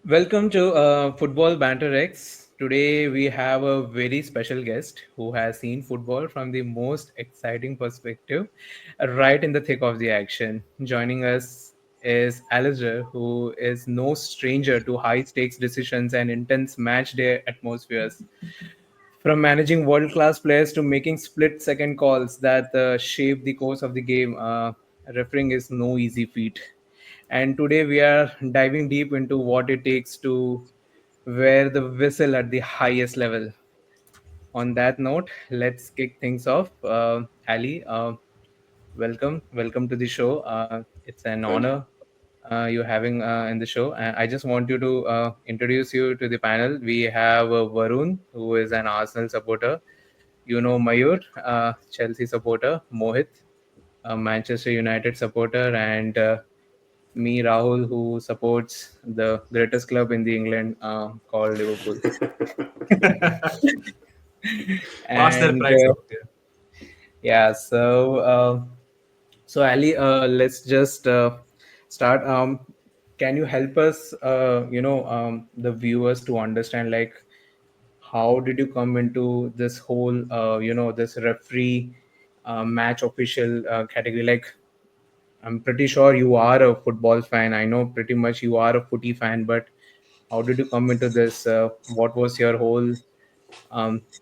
Welcome to Football Banter X. Today we have a very special guest who has seen football from the most exciting perspective, right in the thick of the action. Joining us is Alasdair, who is no stranger to high stakes decisions and intense match day atmospheres. From managing world class players to making split second calls that shape the course of the game, refereeing is no easy feat. And today we are diving deep into what it takes to wear the whistle at the highest level. On that note, let's kick things off. Ali, welcome to the show. It's an Thank you. honor you having in the show. And I just want you to introduce you to the panel. We have Varun, who is an Arsenal supporter. You know Mayur, Chelsea supporter. Mohit, a Manchester United supporter, and me, Rahul, who supports the greatest club in the England called Liverpool. Past their And price though. Yeah. yeah, so Ali, let's just start. Can you help us, the viewers to understand, like, how did you come into this whole, this referee match official category? Like, I'm pretty sure you are a football fan. I know pretty much you are a footy fan, but how did you come into this? What was your whole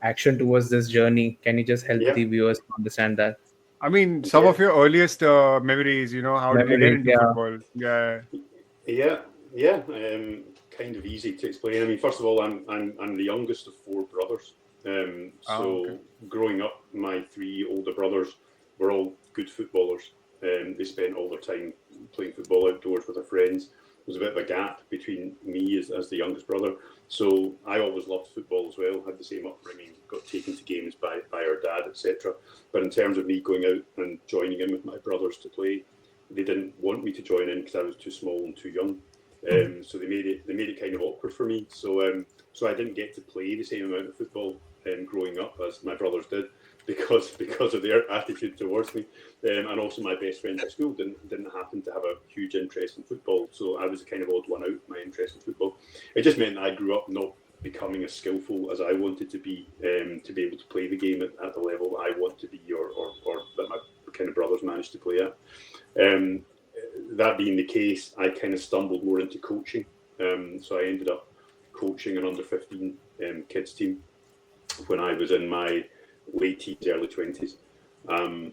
action towards this journey? Can you just help Yeah, the viewers to understand that? I mean, some yeah, of your earliest memories, how did you get Memories, into yeah. football? Yeah. yeah, yeah. Kind of easy to explain. I mean, first of all, I'm the youngest of four brothers. Oh, okay. So growing up, my three older brothers were all good footballers. They spent all their time playing football outdoors with their friends. There was a bit of a gap between me as the youngest brother. So I always loved football as well, had the same upbringing, got taken to games by our dad, etc. But in terms of me going out and joining in with my brothers to play, they didn't want me to join in because I was too small and too young. So they made it kind of awkward for me. So I didn't get to play the same amount of football growing up as my brothers did because of their attitude towards me. And also my best friends at school didn't happen to have a huge interest in football. So I was kind of odd one out, my interest in football. It just meant that I grew up not becoming as skillful as I wanted to be able to play the game at the level that I want to be, or that my kind of brothers managed to play at. Um, that being the case, I kind of stumbled more into coaching. So I ended up coaching an under 15 kids team when I was in my late teens, early 20s. Um,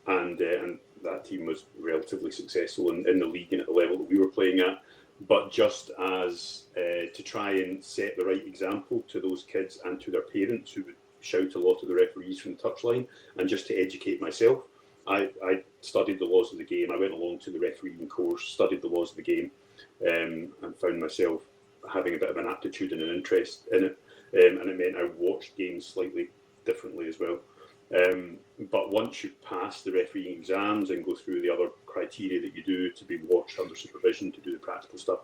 and that team was relatively successful in the league and at the level that we were playing at. But just as to try and set the right example to those kids and to their parents who would shout a lot of the referees from the touchline, and just to educate myself, I studied the laws of the game. I went along to the refereeing course, studied the laws of the game, and found myself having a bit of an aptitude and an interest in it. And it meant I watched games slightly differently as well. But once you pass the refereeing exams and go through the other criteria that you do to be watched under supervision to do the practical stuff,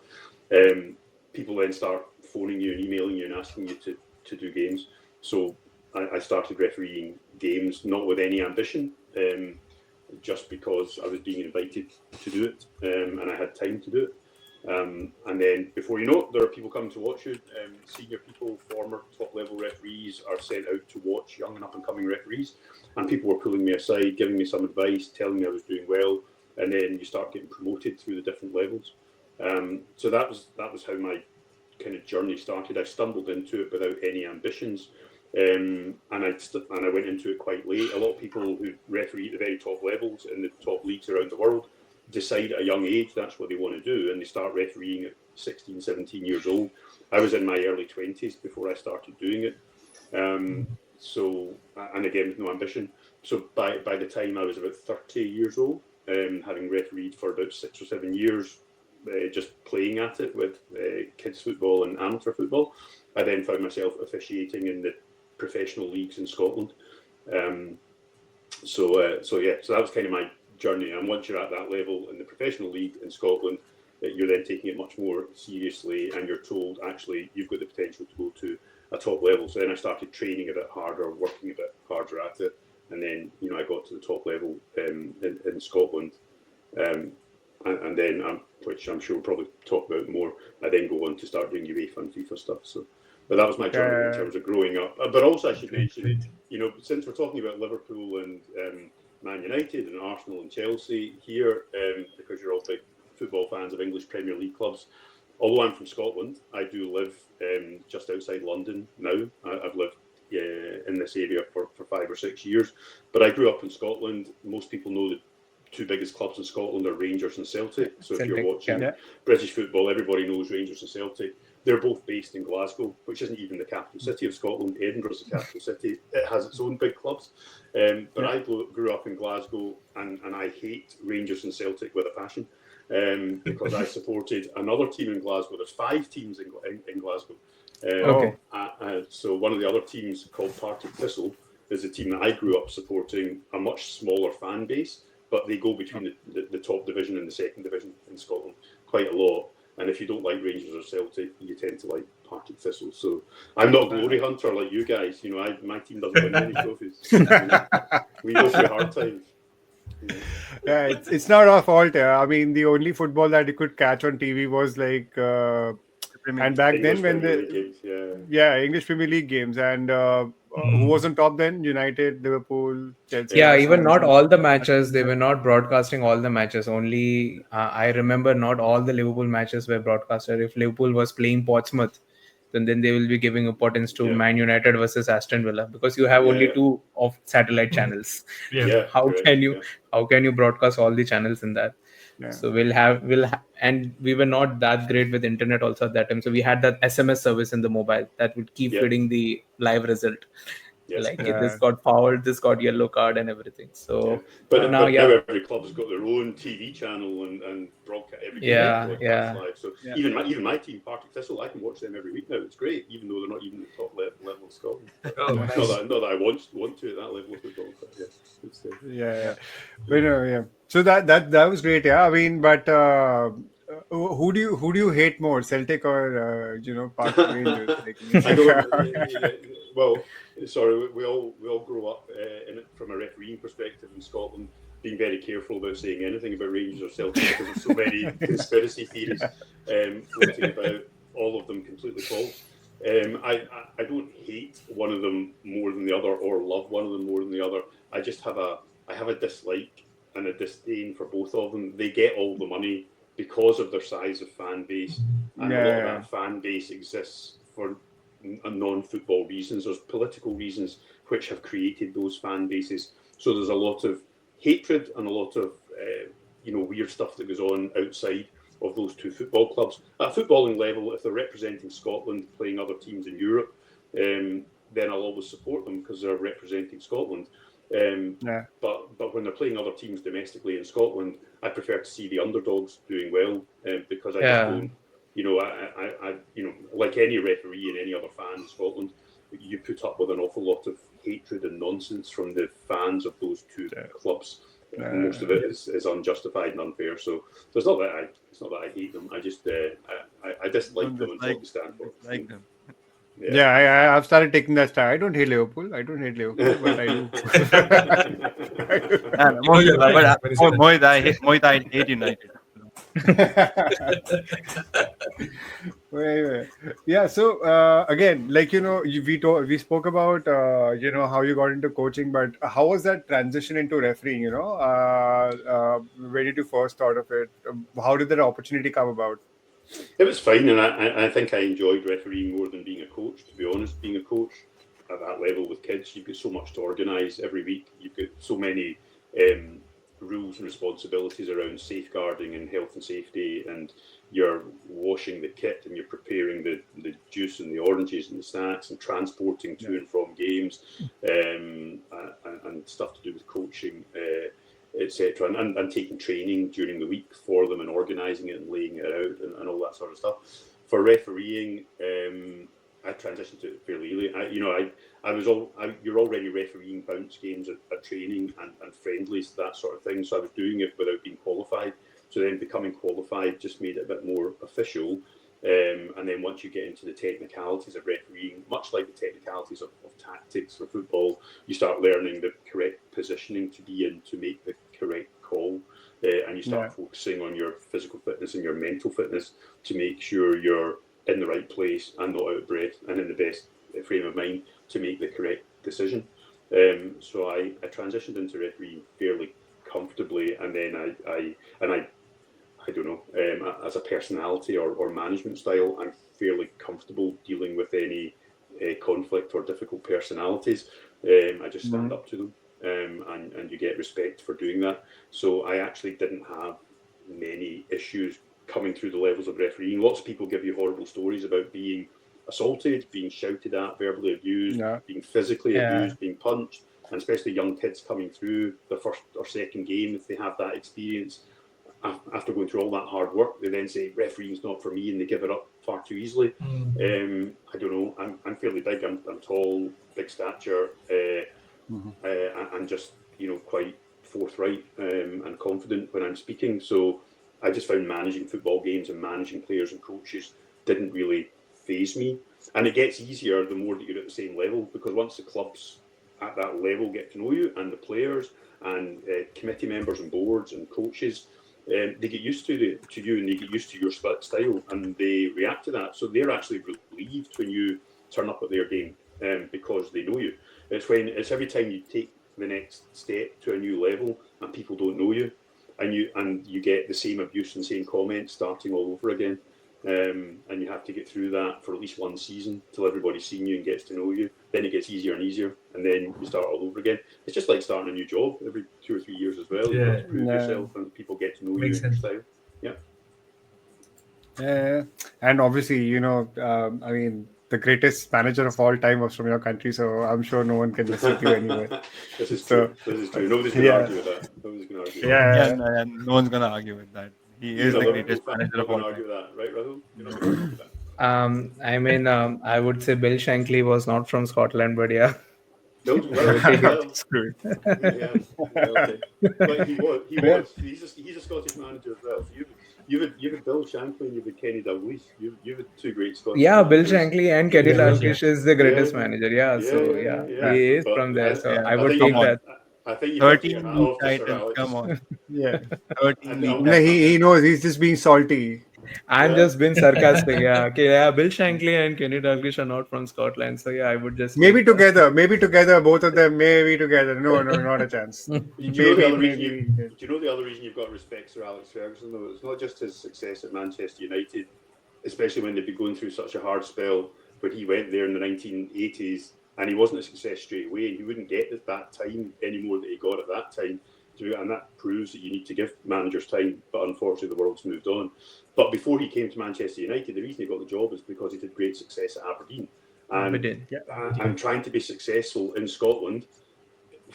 people then start phoning you and emailing you and asking you to do games. So I started refereeing games not with any ambition, just because I was being invited to do it, and I had time to do it. And then before you know it, there are people coming to watch you. Senior people, former top level referees are sent out to watch young and up and coming referees. And people were pulling me aside, giving me some advice, telling me I was doing well. And then you start getting promoted through the different levels. So that was how my kind of journey started. I stumbled into it without any ambitions. And I went into it quite late. A lot of people who referee at the very top levels in the top leagues around the world decide at a young age that's what they want to do, and they start refereeing at 16, 17 years old. I was in my early 20s before I started doing it. And again, with no ambition. So by the time I was about 30 years old, having refereed for about 6 or 7 years, just playing at it with kids football and amateur football, I then found myself officiating in the professional leagues in Scotland. So that was kind of my journey. And once you're at that level in the professional league in Scotland, you're then taking it much more seriously, and you're told actually you've got the potential to go to a top level. So then I started training a bit harder, working a bit harder at it, and then I got to the top level in Scotland. And then which I'm sure we'll probably talk about more. I then go on to start doing UEFA and FIFA stuff. So, but that was my journey in terms of growing up. But also, I should mention, since we're talking about Liverpool and Man United and Arsenal and Chelsea here, because you're all big football fans of English Premier League clubs. Although I'm from Scotland, I do live just outside London now. I've lived in this area for 5 or 6 years. But I grew up in Scotland. Most people know the two biggest clubs in Scotland are Rangers and Celtic. So if you're watching British football, everybody knows Rangers and Celtic. They're both based in Glasgow, which isn't even the capital city of Scotland. Edinburgh's the capital city. It has its own big clubs. But I grew up in Glasgow, and I hate Rangers and Celtic with a passion. Because I supported another team in Glasgow. There's 5 teams in Glasgow. So one of the other teams, called Partick Thistle, is a team that I grew up supporting, a much smaller fan base, but they go between the top division and the second division in Scotland quite a lot. And if you don't like Rangers or Celtic, you tend to like Partick Thistle. So I'm not a glory hunter like you guys. My team doesn't win many trophies. We go through hard times. Yeah, it's not our fault. I mean, the only football that you could catch on TV was like, and back English then when Premier League games, English Premier League games, and who was on top then? United, Liverpool, Chelsea. Yeah, even not all the matches. They were not broadcasting all the matches. Only I remember not all the Liverpool matches were broadcasted. If Liverpool was playing Portsmouth, then they will be giving importance to Man United versus Aston Villa, because you have only 2 of satellite channels. How can you broadcast all the channels in that? So and we were not that great with internet also at that time. So we had that SMS service in the mobile that would keep feeding the live result. This got fouled, this got yellow card and everything. So but now every club has got their own TV channel and broadcast every game. Live. So even my team, Partick Thistle, I can watch them every week now. It's great, even though they're not even the top level of Scotland. Not that I want to at that level of football. But But so that was great. I mean, but who do you hate more, Celtic or Partick Rangers? I don't. Well, sorry, we all grow up from a refereeing perspective in Scotland, being very careful about saying anything about Rangers or Celtic because there's so many conspiracy theories floating about, all of them completely false. I don't hate one of them more than the other or love one of them more than the other. I just have a dislike and a disdain for both of them. They get all the money because of their size of fan base, and a lot of that fan base exists for non-football reasons. There's political reasons which have created those fan bases. So there's a lot of hatred and a lot of weird stuff that goes on outside of those 2 football clubs. At footballing level, if they're representing Scotland playing other teams in Europe, then I'll always support them because they're representing Scotland. But when they're playing other teams domestically in Scotland, I prefer to see the underdogs doing well because I just don't. I like any referee and any other fan in Scotland, you put up with an awful lot of hatred and nonsense from the fans of those 2 clubs. Most of it is unjustified and unfair. So it's not that I hate them. I just I dislike them and what they stand for. Like them. I've started taking that style. I don't hate Liverpool, but I do. I hate United. So again, we spoke about how you got into coaching, but how was that transition into refereeing? Where did you first thought of it? How did that opportunity come about? It was fine, and I think I enjoyed refereeing more than being a coach, to be honest. Being a coach at that level with kids, you've got so much to organise every week. You've got so many rules and responsibilities around safeguarding and health and safety, and you're washing the kit and you're preparing the juice and the oranges and the snacks and transporting to and from games, and stuff to do with coaching, etc., and taking training during the week for them and organising it and laying it out and all that sort of stuff. For refereeing, I transitioned to it fairly early. You're already refereeing bounce games at training and friendlies, that sort of thing. So I was doing it without being qualified. So then becoming qualified just made it a bit more official. And then once you get into the technicalities of refereeing, much like the technicalities of tactics for football, you start learning the correct positioning to be in to make the correct call. and you start focusing on your physical fitness and your mental fitness to make sure you're in the right place and not out of breath and in the best frame of mind to make the correct decision. So I transitioned into refereeing fairly comfortably, and then I don't know, as a personality or management style, I'm fairly comfortable dealing with any conflict or difficult personalities. I just stand up to them, and you get respect for doing that. So I actually didn't have many issues coming through the levels of refereeing. Lots of people give you horrible stories about being assaulted, being shouted at, verbally abused, being physically abused, being punched, and especially young kids coming through their first or second game, if they have that experience. After going through all that hard work, they then say refereeing's not for me, and they give it up far too easily. I don't know. I'm fairly big. I'm tall, big stature, and just quite forthright and confident when I'm speaking. So I just found managing football games and managing players and coaches didn't really faze me. And it gets easier the more that you're at the same level, because once the clubs at that level get to know you, and the players and committee members and boards and coaches, they get used to you, and they get used to your style, and they react to that. So they're actually relieved when you turn up at their game, because they know you. It's every time you take the next step to a new level and people don't know you, and you get the same abuse and same comments starting all over again. And you have to get through that for at least one season till everybody's seen you and gets to know you. Then it gets easier and easier, and then you start all over again. It's just like starting a new job every 2 or 3 years as well. You have to prove yourself, and people get to know you and your style. And obviously, I mean, the greatest manager of all time was from your country, so I'm sure no one can listen to you anyway. This is true. Nobody's going to argue with that. Nobody's going to argue with that. No one's going to argue with that. He is the greatest manager of all time. Argue that, right, Rahul? You're not going to argue that. I mean, I would say Bill Shankly was not from Scotland, but yeah. No, That's true. Okay. But he was. He's a Scottish manager as well. So you've had Bill Shankly and you've had Kenny Dalglish. You've had two great Scottish managers. Bill Shankly and Kenny Dalglish is the greatest manager. He is from there. So I would take that. I think you 13 league titles, come on. 13 league No, he knows he's just being salty. I'm just being sarcastic. Bill Shankly and Kenny Dalglish are not from Scotland, so I would just maybe together, both of them, maybe together. No, not a chance. Do you know the other reason you've got to respect Sir Alex Ferguson, though? It's not just his success at Manchester United, especially when they'd be going through such a hard spell. When he went there in the 1980s, and he wasn't a success straight away, and he wouldn't get that time anymore that he got at that time. And that proves that you need to give managers time, but unfortunately the world's moved on. But before he came to Manchester United, the reason he got the job is because he did great success at Aberdeen. And trying to be successful in Scotland,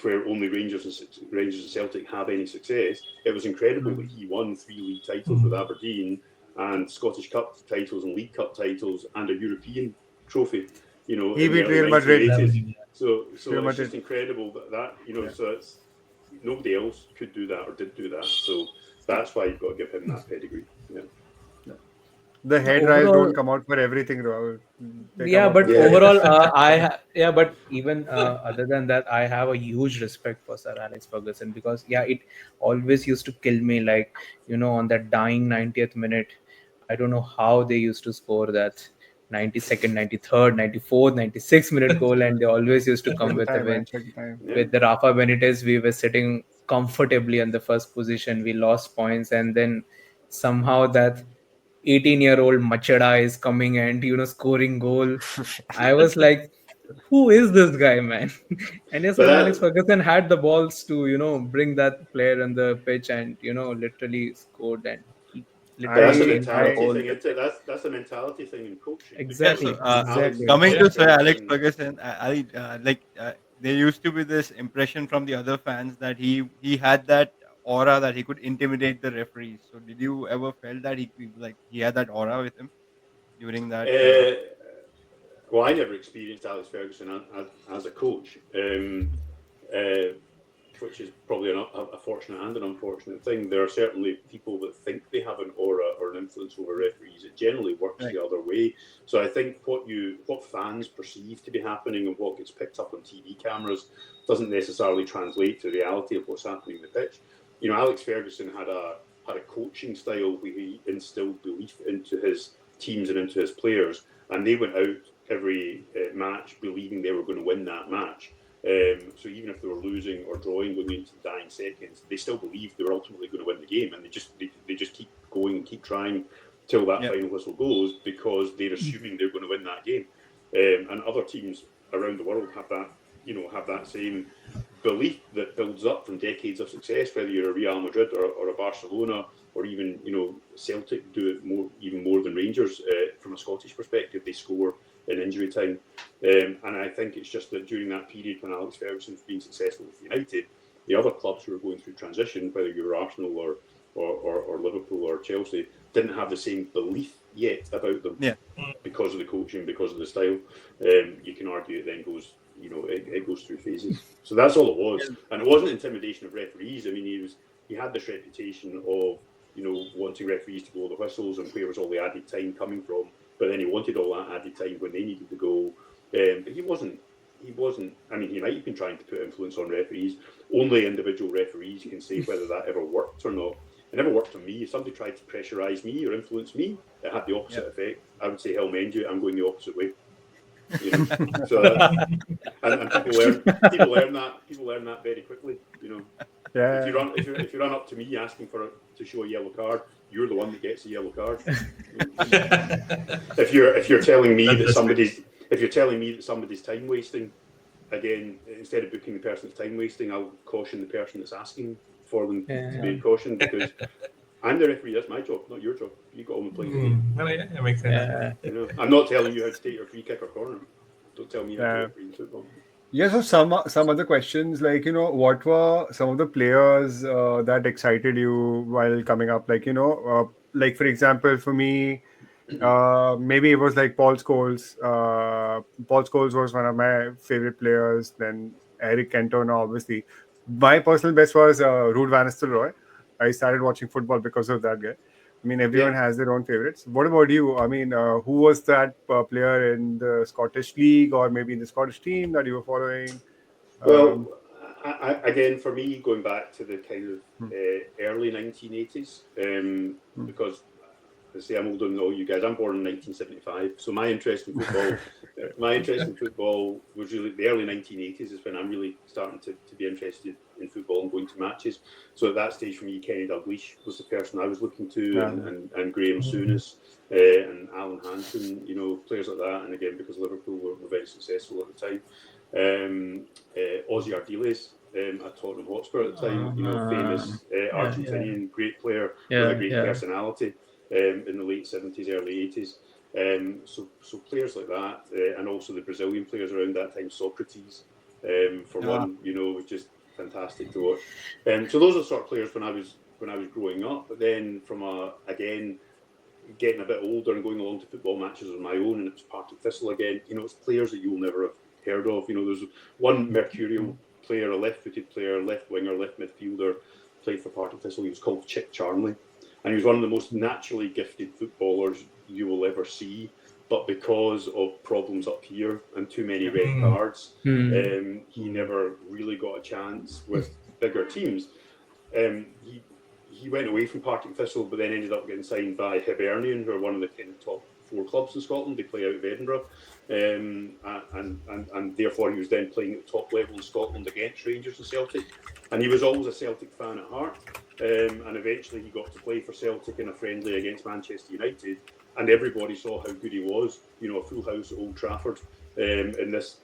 where only Rangers and Celtic have any success, it was incredible that he won 3 league titles with Aberdeen, and Scottish Cup titles and League Cup titles, and a European trophy. He beat Real Madrid. So it's just incredible that so it's nobody else could do that or did do that. So that's why you've got to give him that pedigree. The hair dryers don't come out for everything, Rahul. Overall, but even other than that, I have a huge respect for Sir Alex Ferguson, because it always used to kill me, like, on that dying 90th minute. I don't know how they used to score that 92nd, 93rd, 94th, 96th minute goal, and they always used to come with a win. With the Rafa Benitez, we were sitting comfortably in the first position. We lost points, and then somehow that 18-year-old Machada is coming and scoring goal. I was like, who is this guy, man? And yes, Alex Ferguson had the balls to bring that player on the pitch, and literally scored, and that's a mentality thing. That's a mentality thing in coaching. Exactly. Coming to Sir Alex Ferguson, there used to be this impression from the other fans that he had that aura that he could intimidate the referees. So did you ever felt that he had that aura with him during that? Well, I never experienced Alex Ferguson as a coach, which is probably a fortunate and an unfortunate thing. There are certainly people that think they have an aura or an influence over referees. It generally works the other way. So I think what fans perceive to be happening and what gets picked up on TV cameras doesn't necessarily translate to the reality of what's happening in the pitch. Alex Ferguson had a coaching style where he instilled belief into his teams and into his players, and they went out every match believing they were going to win that match. So even if they were losing or drawing going into the dying seconds, they still believed they were ultimately going to win the game, and they just keep going and keep trying till that final whistle goes, because they're assuming they're going to win that game. And other teams around the world have that same belief that builds up from decades of success, whether you're a Real Madrid or a Barcelona, or even Celtic do it even more than Rangers. From a Scottish perspective, they score in injury time, and I think it's just that during that period when Alex Ferguson's been successful with United, the other clubs who were going through transition, whether you were Arsenal or Liverpool or Chelsea, didn't have the same belief yet about them, because of the coaching, because of the style. You can argue it then goes, it goes through phases. So that's all it was, and it wasn't intimidation of referees. I mean, he had this reputation of wanting referees to blow the whistles, and where was all the added time coming from? But then he wanted all that added time when they needed to go. But he wasn't. I mean, he might have been trying to put influence on referees. Only individual referees can say whether that ever worked or not. It never worked on me. If somebody tried to pressurise me or influence me, it had the opposite effect. I would say, hell mend you, I'm going the opposite way. So, and people learn that very quickly. If you run up to me asking to show a yellow card, you're the one that gets a yellow card. If you're telling me that somebody's time wasting, again, instead of booking the person that's time wasting, I'll caution the person that's asking for them to be cautioned, because I'm the referee. That's my job, not your job. You got on and play the game. That makes sense. I'm not telling you how to take your free kick or corner. Don't tell me how to referee in football. Yeah, so some other questions, like, what were some of the players that excited you while coming up? Like, like, for example, for me, maybe it was like Paul Scholes. Paul Scholes was one of my favorite players. Then Eric Cantona, obviously. My personal best was Ruud van Nistelrooy. I started watching football because of that guy. I mean, everyone has their own favorites. What about you? I mean, who was that player in the Scottish League or maybe in the Scottish team that you were following? Well, again, for me, going back to the kind of early 1980s, because I say I'm older than all you guys. I'm born in 1975, so my interest in football was really the early 1980s. Is when I'm really starting to be interested in football and going to matches. So at that stage for me, Kenny Dalglish was the person I was looking to, and Graham Souness and Alan Hansen, players like that. And again, because Liverpool were very successful at the time, Ozzy Ardiles at Tottenham Hotspur at the time, famous Argentinian, great player with a great personality. In the late 70s, early 80s. So players like that, and also the Brazilian players around that time, Socrates, for one, was just fantastic to watch. So those are the sort of players when I was growing up. But then again, getting a bit older and going along to football matches on my own, and it was Partick Thistle again. It's players that you'll never have heard of. There's one mercurial player, a left-footed player, left winger, left midfielder, played for Partick Thistle. He was called Chick Charnley. And he was one of the most naturally gifted footballers you will ever see. But because of problems up here and too many red cards, he never really got a chance with bigger teams. He went away from Partick Thistle, but then ended up getting signed by Hibernian, who are one of the kind of top 4 clubs in Scotland. They play out of Edinburgh. And therefore he was then playing at the top level in Scotland against Rangers and Celtic. And he was always a Celtic fan at heart. And eventually he got to play for Celtic in a friendly against Manchester United, and everybody saw how good he was. A full house at Old Trafford in this,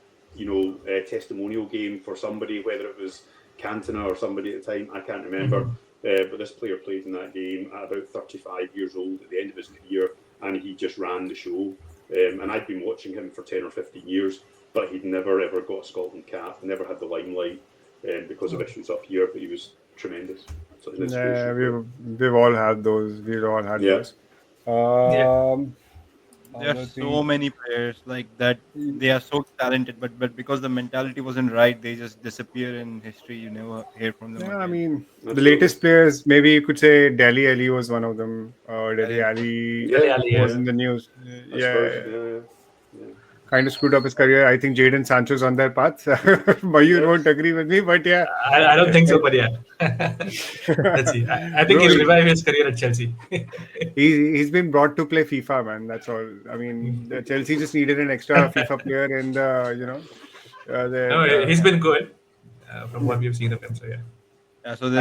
testimonial game for somebody, whether it was Cantona or somebody at the time, I can't remember. But this player played in that game at about 35 years old at the end of his career, and he just ran the show. And I'd been watching him for 10 or 15 years, but he'd never ever got a Scotland cap, never had the limelight because of issues up here, but he was tremendous. Yeah, we've all had those. We've all had those. There are so many players like that. They are so talented, but because the mentality wasn't right, they just disappear in history. You never hear from them. Yeah, again. I mean, the latest players, maybe you could say Dele Alli was one of them. Dele Alli was in the news. kind of screwed up his career. I think Jadon Sancho's on their path. Mayur won't agree with me, but yeah. I don't think so, but yeah. Let's see. I think Bro, he'll revive his career at Chelsea. he's been brought to play FIFA, man. That's all. I mean, Chelsea just needed an extra FIFA player in the, No, he's been good from what we've seen of him. So yeah. Yeah, so